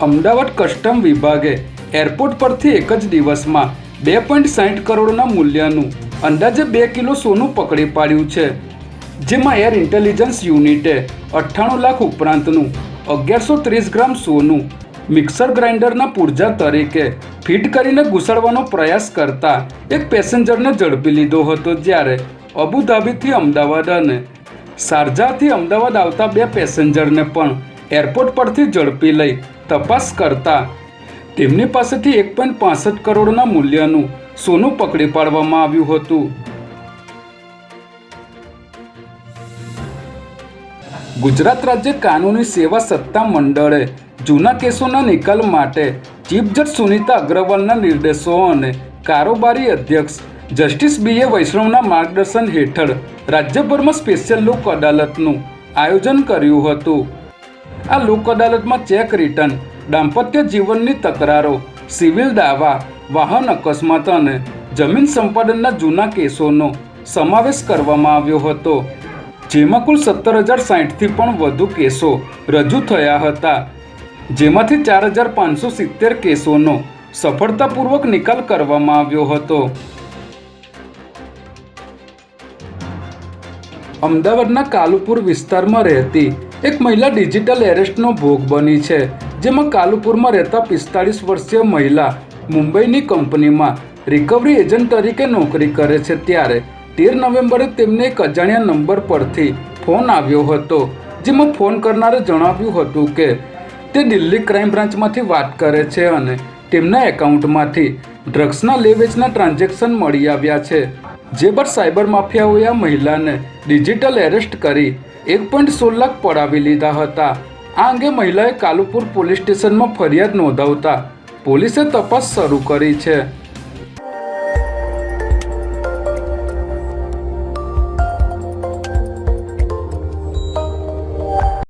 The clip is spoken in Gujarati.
અમદાવાદ કસ્ટમ વિભાગે એરપોર્ટ પરથી એક જ દિવસમાં 2.60 કરોડના મૂલ્યનું અંદાજે 2 કિલો સોનું પકડી પાડ્યું છે, જેમાં એર ઇન્ટેલિજન્સ યુનિટે 98 લાખ ઉપરાંતનું 1130 ગ્રામ સોનું મિક્સર ગ્રાઇન્ડરના પુર્જા તરીકે ફિટ કરીને ઘૂસાડવાનો પ્રયાસ કરતા એક પેસેન્જરને ઝડપી લીધો હતો, જ્યારે અબુધાબીથી અમદાવાદ અને શારજાહથી અમદાવાદ આવતા 2 પેસેન્જરને પણ એરપોર્ટ પરથી ઝડપી લઈ તપાસ કરતા તેમની પાસેથી 1.65 કરોડના મૂલ્યનું સોનું પકડી પાડવામાં આવ્યું હતું. ગુજરાત રાજ્ય કાનૂની સેવા સત્તા મંડળે જૂના કેસોના નિકાલ માટે ચીફ જજ સુનીતા અગ્રવાલના નિર્દેશો અને કારોબારી અધ્યક્ષ જસ્ટિસ બી.એ. વૈષ્ણવના માર્ગદર્શન હેઠળ રાજ્યભરમાં સ્પેશિયલ લોક અદાલતનું આયોજન કર્યું હતું. આ લોક અદાલતમાં ચેક રિટર્ન, દાંપત્ય જીવનની તકરારો, સિવિલ દાવા, વાહન અકસ્માત અને જમીન સંપાદનના જૂના કેસોનો સમાવેશ કરવામાં આવ્યો હતો, જેમાં કુલ 17,060થી પણ વધુ કેસો રજૂ થયા હતા, જેમાંથી 4,570 કેસોનો સફળતાપૂર્વક નિકાલ કરવામાં આવ્યો હતો. અમદાવાદના કાલુપુર વિસ્તારમાં રહેતી એક મહિલા ડિજિટલ એરેસ્ટનો ભોગ બની છે, જેમાં કાલુપુરમાં રહેતા 45 વર્ષીય મહિલા મુંબઈની કંપનીમાં રિકવરી એજન્ટ તરીકે નોકરી કરે છે, ત્યારે 13 નવેમ્બરે તેમને એક અજાણ્યા નંબર પરથી ફોન આવ્યો હતો, જેમાં ફોન કરનારે જણાવ્યું હતું કે તે દિલ્હી ક્રાઇમ બ્રાન્ચમાંથી વાત કરે છે અને તેમના એકાઉન્ટમાંથી ડ્રગ્સના લે વેચના ટ્રાન્ઝેક્શન મળી આવ્યા છે. જે બાદ સાયબર માફિયાઓએ આ મહિલાને ડિજિટલ એરેસ્ટ કરી 1.16 લાખ પડાવી લીધા હતા. આ અંગે મહિલાએ કાલુપુર પોલીસ સ્ટેશનમાં ફરિયાદ નોંધાવતા પોલીસે તપાસ શરૂ કરી છે.